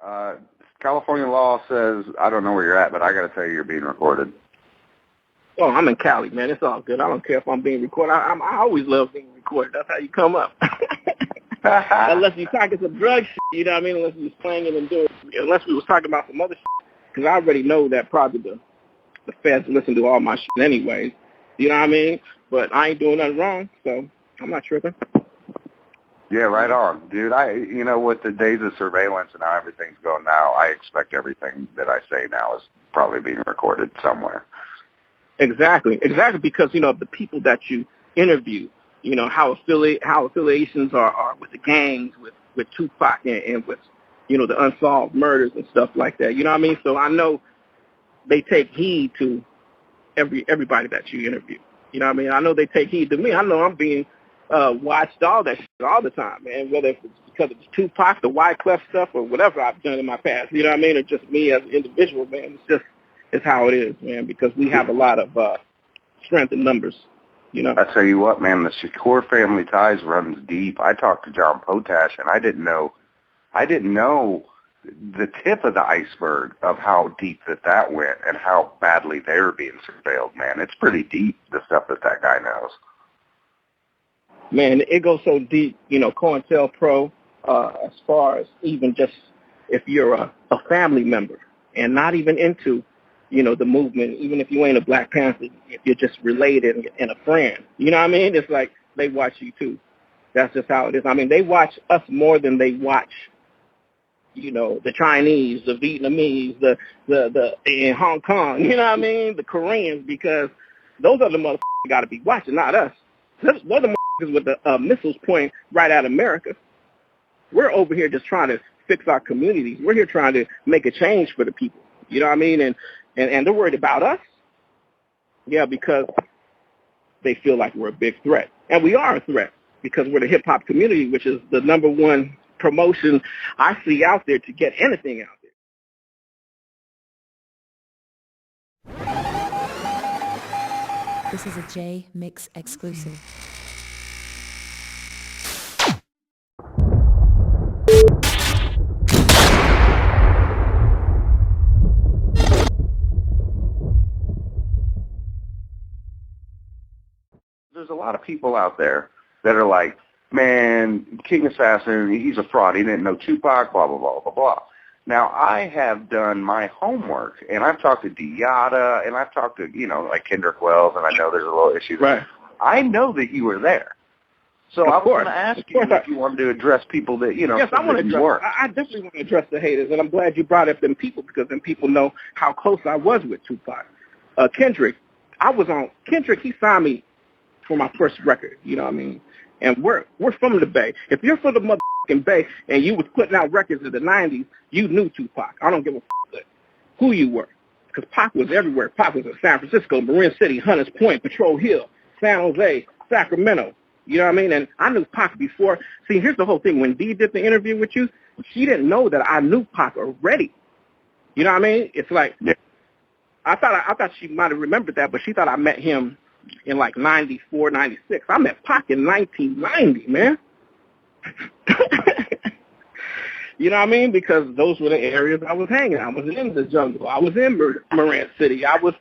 Uh, California law says, I don't know where you're at, but I got to tell you, you're being recorded. Oh, I'm in Cali, man. It's all good. I don't care if I'm being recorded. I always love being recorded. That's how you come up. Unless you're talking some drug shit, you know what I mean? Unless you're playing it and doing it. Unless we was talking about some other shit. Because I already know that probably the feds listen to all my shit anyways. You know what I mean? But I ain't doing nothing wrong, so I'm not tripping. Yeah, right on. Dude, with the days of surveillance and how everything's going now, I expect everything that I say now is probably being recorded somewhere. Exactly, because, the people that you interview, how affiliations are with the gangs, with Tupac and with, the unsolved murders and stuff like that. You know what I mean? So I know they take heed to everybody that you interview. You know what I mean? I know they take heed to me. I know I'm being watched all that shit all the time, man, whether it's because it's Tupac, the Wyclef stuff, or whatever I've done in my past. You know what I mean? Or just me as an individual, man. It's how it is, man, because we have a lot of strength in numbers, I tell you what, man, the Shakur family ties runs deep. I talked to John Potash, and I didn't know the tip of the iceberg of how deep that went and how badly they were being surveilled, man. It's pretty deep, the stuff that guy knows. Man, it goes so deep, COINTELPRO, as far as even just if you're a family member and not even into, the movement, even if you ain't a Black Panther, if you're just related and a friend, you know what I mean? It's like they watch you too. That's just how it is. I mean, they watch us more than they watch, the Chinese, the Vietnamese, the in Hong Kong, you know what I mean? The Koreans, because those are the motherfuckers got to be watching, not us. They're the motherfuckers with the missiles pointing right at America. We're over here just trying to fix our communities. We're here trying to make a change for the people. You know what I mean? And they're worried about us. Yeah, because they feel like we're a big threat. And we are a threat because we're the hip-hop community, which is the number one promotion I see out there to get anything out there. This is a Jmix exclusive. There's a lot of people out there that are like, man, King Assassin, he's a fraud. He didn't know Tupac, blah, blah, blah, blah, blah. Now, I have done my homework, and I've talked to Diata, and I've talked to, like Kendrick Wells, and I know there's a little issue. Right. I know that you were there. So I was going to ask you if you wanted to address people that, Yes, I want to address. I definitely want to address the haters, and I'm glad you brought up them people because then people know how close I was with Tupac. Kendrick, Kendrick, he signed me for my first record, you know what I mean? And we're from the Bay. If you're from the motherfucking Bay and you was putting out records in the 90s, you knew Tupac. I don't give a who you were because Pac was everywhere. Pac was in San Francisco, Marin City, Hunters Point, Patrol Hill, San Jose, Sacramento. You know what I mean? And I knew Pac before. See, here's the whole thing. When Dee did the interview with you, she didn't know that I knew Pac already. You know what I mean? It's like, yeah. I thought she might have remembered that, but she thought I met him in like 94, 96. I met Pac in 1990, man. You know what I mean? Because those were the areas I was hanging. I was in the jungle. I was in Marin City. I was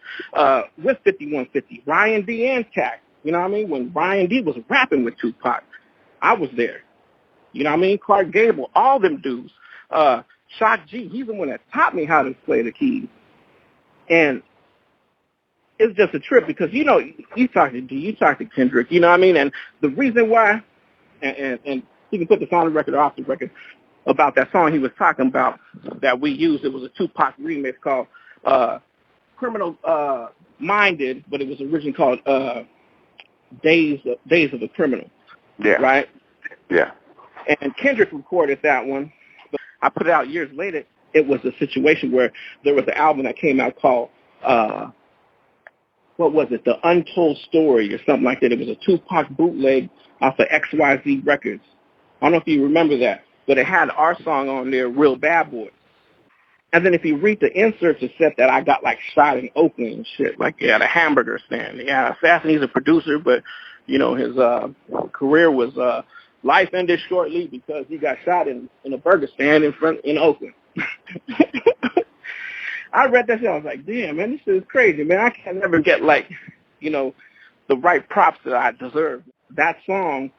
with 5150, Ryan D. and Tack. You know what I mean? When Ryan D. was rapping with Tupac, I was there. You know what I mean? Clark Gable, all them dudes. Shock G, he's the one that taught me how to play the keys. And it's just a trip because, you talk to D, you talk to Kendrick, you know what I mean? And the reason why, and you can put this on the record or off the record, about that song he was talking about that we used, it was a Tupac remix called Criminal Minded, but it was originally called Days of a Criminal. Yeah. Right? Yeah. And Kendrick recorded that one. But I put it out years later. It was a situation where there was an album that came out called what was it? The Untold Story or something like that. It was a Tupac bootleg off of XYZ Records. I don't know if you remember that, but it had our song on there, Real Bad Boy. And then if you read the inserts, it said that I got like shot in Oakland and shit, like at a hamburger stand. Yeah, Assassin, he's a producer, but his career was life ended shortly because he got shot in a burger stand in Oakland. I read that shit. I was like, damn, man, this is crazy, man. I can never get, like, you know, the right props that I deserve. That song,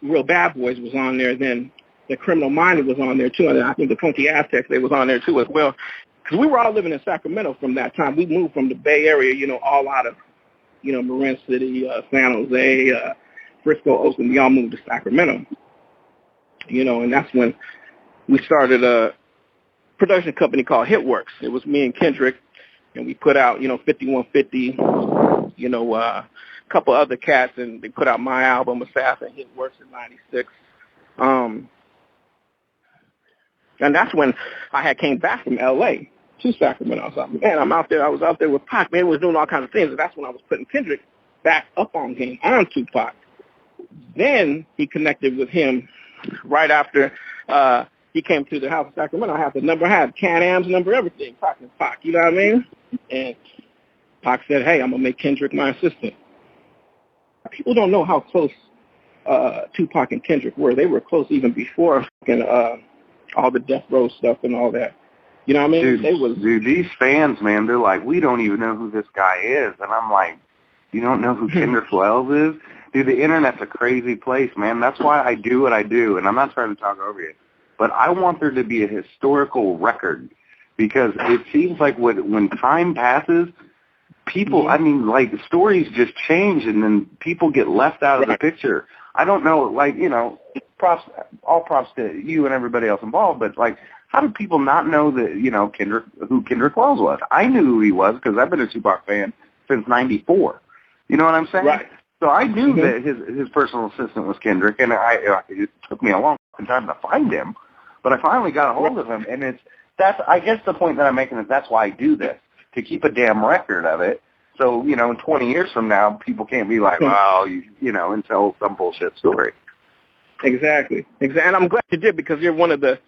Real Bad Boys, was on there. Then the Criminal Minded was on there, too. And I think the Funky Aztecs, they was on there, too, as well. Because we were all living in Sacramento from that time. We moved from the Bay Area, you know, all out of, you know, Marin City, San Jose, Frisco, Oakland. We all moved to Sacramento. You know, and that's when we started a production company called Hitworks. It was me and Kendrick, and we put out, you know, 5150, you know, a couple other cats, and they put out my album, Assassin, Hitworks in '96. And that's when I had came back from L.A. to Sacramento. I was like, man, I'm out there. I was out there with Pac. Man, was doing all kinds of things. And that's when I was putting Kendrick back up on game on Tupac. Then he connected with him right after he came to the house in Sacramento. I had the number, I had Can-Am's number, everything, Pac and Pac, you know what I mean? And Pac said, hey, I'm going to make Kendrick my assistant. People don't know how close Tupac and Kendrick were. They were close even before all the Death Row stuff and all that. You know what I mean? Dude, these fans, man, they're like, we don't even know who this guy is. And I'm like, you don't know who Kendrick Wells is? Dude, the Internet's a crazy place, man. That's why I do what I do. And I'm not trying to talk over you. But I want there to be a historical record, because it seems like when time passes, people, I mean, like, stories just change, and then people get left out of the picture. I don't know, like, you know, all props to you and everybody else involved, but, like, how do people not know that, you know, who Kendrick Wells was? I knew who he was because I've been a Tupac fan since '94. You know what I'm saying? Right. So I knew that his personal assistant was Kendrick, and it took me a long time to find him, but I finally got a hold of him, and that's I guess the point that I'm making is that's why I do this, to keep a damn record of it. So, you know, 20 years from now, people can't be like, well, you know, and tell some bullshit story. Exactly. And I'm glad you did, because you're one of the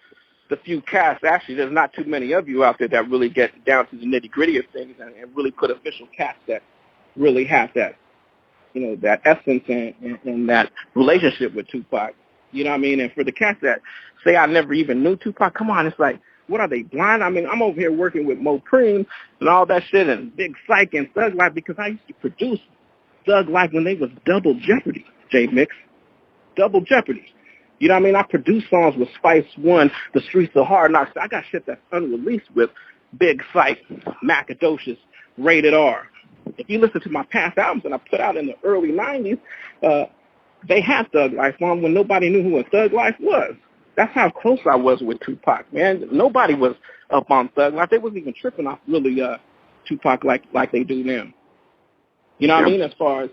few casts. Actually, there's not too many of you out there that really get down to the nitty-gritty of things and really put official casts that really have that, you know, that essence and that relationship with Tupac. You know what I mean? And for the cats that say I never even knew Tupac, come on, it's like, what are they, blind? I mean, I'm over here working with Mo Preem and all that shit and Big Psych and Thug Life, because I used to produce Thug Life when they was Double Jeopardy, Jmix. Double Jeopardy. You know what I mean? I produced songs with Spice One, The Streets of Hard Knocks. I got shit that's unreleased with Big Psych, Macadocious, Rated R. If you listen to my past albums that I put out in the early 90s, they had Thug Life on when nobody knew who a Thug Life was. That's how close I was with Tupac, man. Nobody was up on Thug Life. They wasn't even tripping off really Tupac like they do now. You know what I mean? As far as,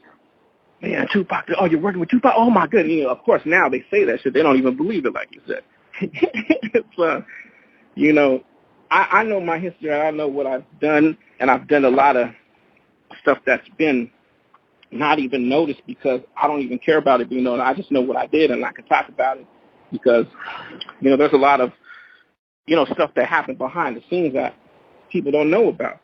man, Tupac, oh, you're working with Tupac? Oh, my goodness. You know, of course, now they say that shit. They don't even believe it, like you said. It's, you know, I know my history. I know what I've done, and I've done a lot of stuff that's been not even noticed because I don't even care about it being known. I just know what I did, and I can talk about it because, you know, there's a lot of, you know, stuff that happened behind the scenes that people don't know about.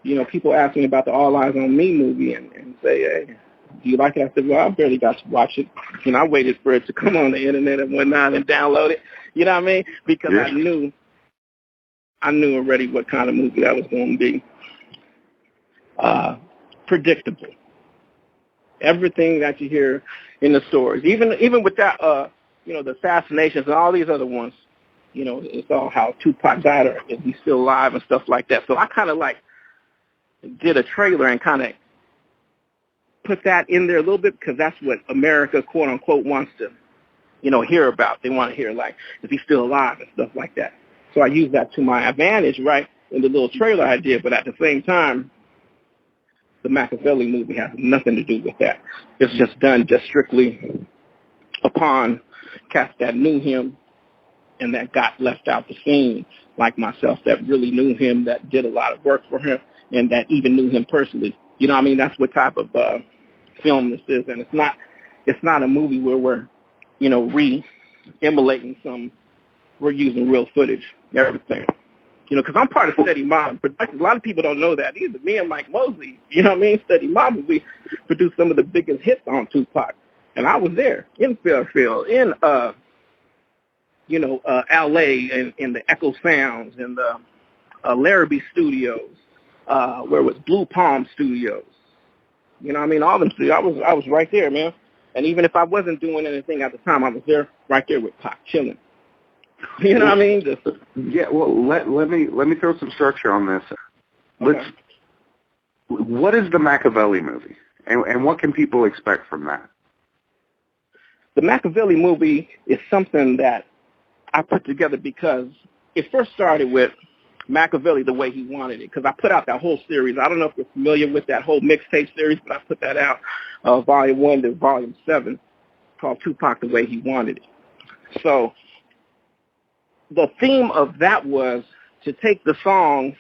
You know, people ask me about the All Eyes on Me movie and say, hey, do you like it? I said, well, I barely got to watch it. You know, I waited for it to come on the internet and whatnot and download it. You know what I mean? Because I knew already what kind of movie that was going to be. Predictable. Everything that you hear in the stories, even with that, you know, the assassinations and all these other ones, you know, it's all how Tupac died or is he still alive and stuff like that. So I kind of like did a trailer and kind of put that in there a little bit because that's what America, quote unquote, wants to, you know, hear about. They want to hear, like, is he still alive and stuff like that. So I used that to my advantage, right, in the little trailer I did. But at the same time, the Makaveli movie has nothing to do with that. It's just done just strictly upon cats that knew him and that got left out the scene, like myself, that really knew him, that did a lot of work for him, and that even knew him personally. You know what I mean? That's what type of film this is. And it's not a movie where we're, you know, re-emulating we're using real footage, everything. You know, because I'm part of Steady Mob Productions. A lot of people don't know that either. Me and Mike Mosley, you know what I mean? Steady Mob, we produced some of the biggest hits on Tupac. And I was there in Fairfield, in L.A. and in the Echo Sounds and the Larrabee Studios, where it was Blue Palm Studios. You know what I mean? All them studios. I was right there, man. And even if I wasn't doing anything at the time, I was there, right there with Pac, chilling. You know what I mean? Yeah. Well, let me throw some structure on this. Okay. What is the Makaveli movie, and what can people expect from that? The Makaveli movie is something that I put together because it first started with Makaveli the way he wanted it, because I put out that whole series. I don't know if you're familiar with that whole mixtape series, but I put that out, Volume 1 to Volume 7, called Tupac the Way He Wanted It. So the theme of that was to take the songs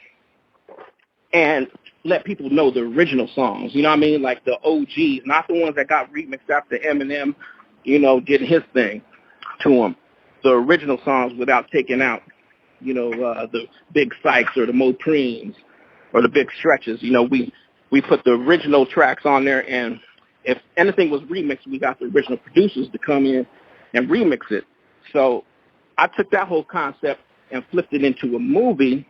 and let people know the original songs, you know what I mean, like the OGs, not the ones that got remixed after Eminem, did his thing to them. The original songs without taking out, the Big Sykes or the Mopreens or the Big Stretches. We put the original tracks on there, and if anything was remixed, we got the original producers to come in and remix it. So I took that whole concept and flipped it into a movie,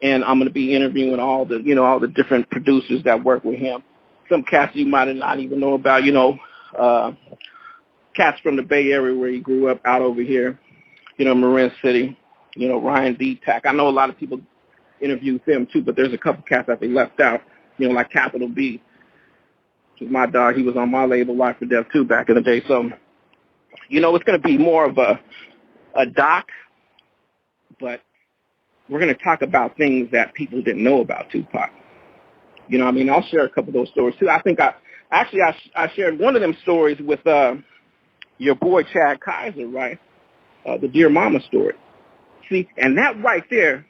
and I'm going to be interviewing all the different producers that work with him. Some cats you might not even know about, cats from the Bay Area where he grew up out over here, Marin City, Ryan D. Tack. I know a lot of people interviewed them too, but there's a couple cats that they left out, like Capital B, which is my dog. He was on my label, Life or Death, too, back in the day. So, it's going to be more of a doc, but we're going to talk about things that people didn't know about Tupac. I'll share a couple of those stories, too. I think I shared one of them stories with your boy Chad Kaiser, right? The Dear Mama story. See, and that right there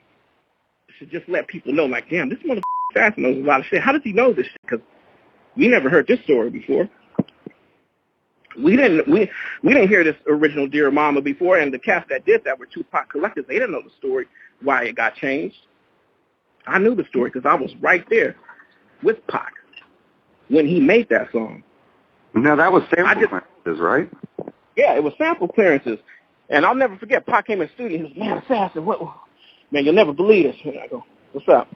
should just let people know, like, damn, this motherfucker Fast knows a lot of shit. How does he know this shit? Because we never heard this story before. We didn't hear this original Dear Mama before, and the cats that did that were Tupac collectors. They didn't know the story, why it got changed. I knew the story because I was right there with Pac when he made that song. Now, that was sample clearances, right? Yeah, it was sample clearances. And I'll never forget, Pac came in the studio. He was, man, Assassin, what? Man, you'll never believe this. And I go, what's up?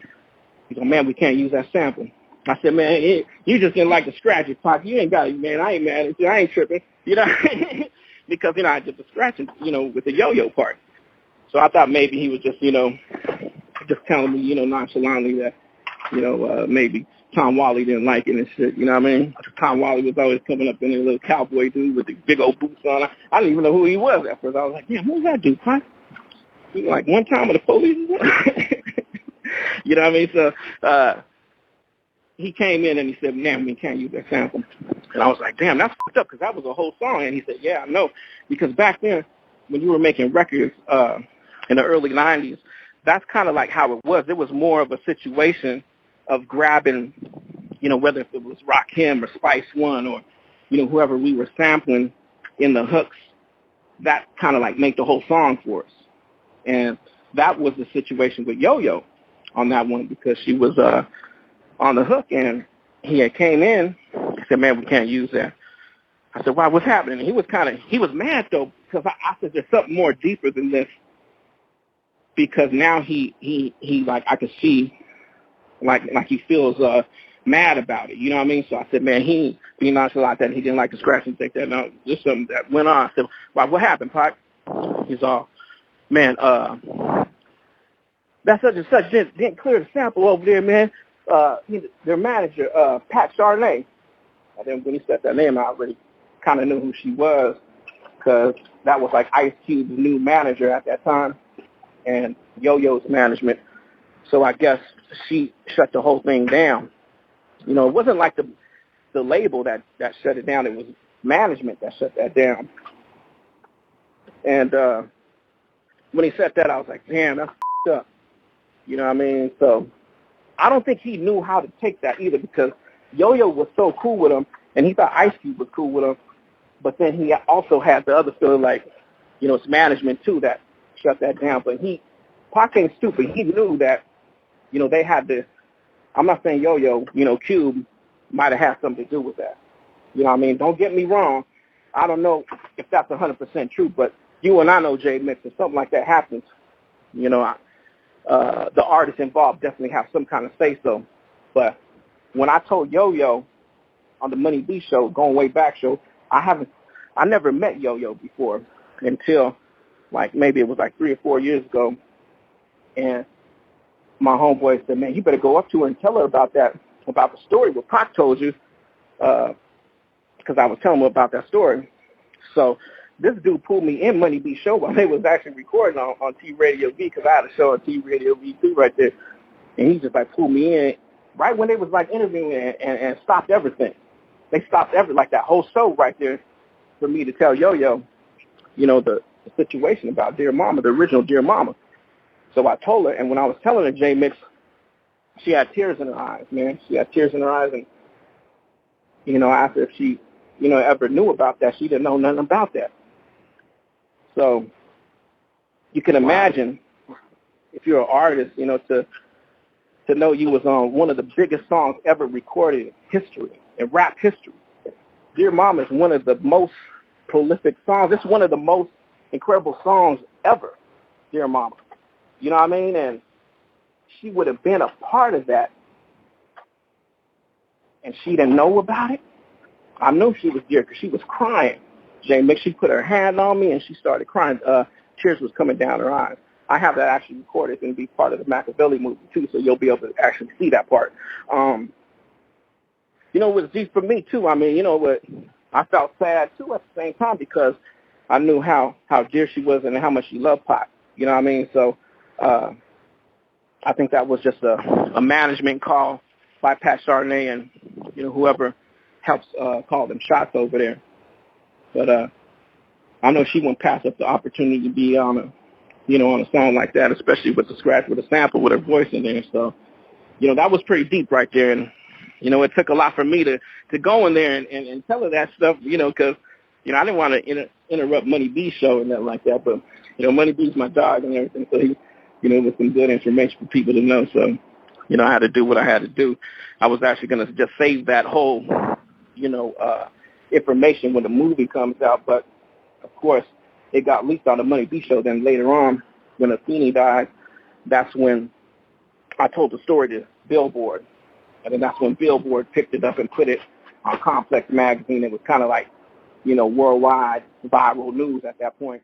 He goes, man, we can't use that sample. I said, man, you just didn't like the scratch it, Pac. You ain't got it, man. I ain't mad at you. I ain't tripping. Because, I did the scratching, with the yo-yo part. So I thought maybe he was just, just telling me, nonchalantly that, maybe Tom Wally didn't like it and shit, you know what I mean? Tom Wally was always coming up in a little cowboy dude with the big old boots on. I didn't even know who he was at first. I was like, damn, who's that dude, Pac? He was like, one time with the police? You know what I mean? So he came in and he said, man, we can't use that sample. And I was like, damn, that's fucked up because that was a whole song. And he said, yeah, I know. Because back then, when you were making records in the early 90s, that's kind of like how it was. It was more of a situation of grabbing, whether if it was Rakim or Spice One or, whoever we were sampling in the hooks, that kind of like make the whole song for us. And that was the situation with Yo-Yo on that one because she was on the hook and he had came in. He said, man, we can't use that. I said, why, what's happening? And he was mad though because I said there's something more deeper than this because now he like I could see like he feels mad about it. You know what I mean? So I said, man, he being nonchalant that he didn't like to scratch and take that. Now, there's something that went on. I said, well, what happened, Pac? He's all, man, that such and such didn't clear the sample over there, man. Their manager, Pat Chardonnay. And then when he said that name, I already kind of knew who she was because that was like Ice Cube's new manager at that time and Yo-Yo's management. So I guess she shut the whole thing down. It wasn't like the label that shut it down. It was management that shut that down. And when he said that, I was like, damn, that's f***ed up. You know what I mean? So I don't think he knew how to take that either because Yo-Yo was so cool with him, and he thought Ice Cube was cool with him. But then he also had the other feeling like, it's management, too, that shut that down. But Pac ain't stupid. He knew that, they had to, I'm not saying Yo-Yo, Cube might have had something to do with that. You know what I mean? Don't get me wrong. I don't know if that's 100% true, but you and I know Jmix, if something like that happens, you know, the artists involved definitely have some kind of say-so. But when I told Yo-Yo on the Money B show, going way back show, I never met Yo-Yo before until like maybe it was like 3 or 4 years ago. And my homeboy said, man, you better go up to her and tell her about the story what Pac told you, because I was telling him about that story. So this dude pulled me in Money B show while they was actually recording on T Radio V, because I had a show on T Radio V too right there. And he just like pulled me in right when they was like interviewing and stopped everything. They stopped like that whole show right there for me to tell Yo-Yo, you know, the situation about Dear Mama, the original Dear Mama. So I told her, and when I was telling her Jmix, she had tears in her eyes, man. She had tears in her eyes, and, you know, I asked her if she, you know, ever knew about that. She didn't know nothing about that. So you can imagine if you're an artist, you know, to know you was on one of the biggest songs ever recorded in history, in rap history. Dear Mama is one of the most prolific songs. It's one of the most incredible songs ever, Dear Mama. You know what I mean? And she would have been a part of that, and she didn't know about it. I know she was dear because she was crying. Jmix, she put her hand on me, and she started crying. Tears was coming down her eyes. I have that actually recorded. It's going to be part of the Makaveli movie, too, so you'll be able to actually see that part. You know, it was deep for me, too. I mean, you know, what I felt sad, too, at the same time because I knew how dear she was and how much she loved Pac. You know what I mean? So I think that was just a management call by Pat Chardonnay and, you know, whoever helps call them shots over there. But I know she wouldn't pass up the opportunity to be on a song like that, especially with the scratch, with a sample, with her voice in there. So, you know, that was pretty deep right there. And, you know, it took a lot for me to go in there and tell her that stuff, you know, because, you know, I didn't want to interrupt Money B's show and nothing like that. But, you know, Money B's my dog and everything. So he, you know, with some good information for people to know. So, you know, I had to do what I had to do. I was actually going to just save that whole, you know, information when the movie comes out. But, of course, it got leaked on the Money B show. Then later on, when Athene died, that's when I told the story to Billboard. And then that's when Billboard picked it up and put it on Complex Magazine. It was kind of like, you know, worldwide viral news at that point.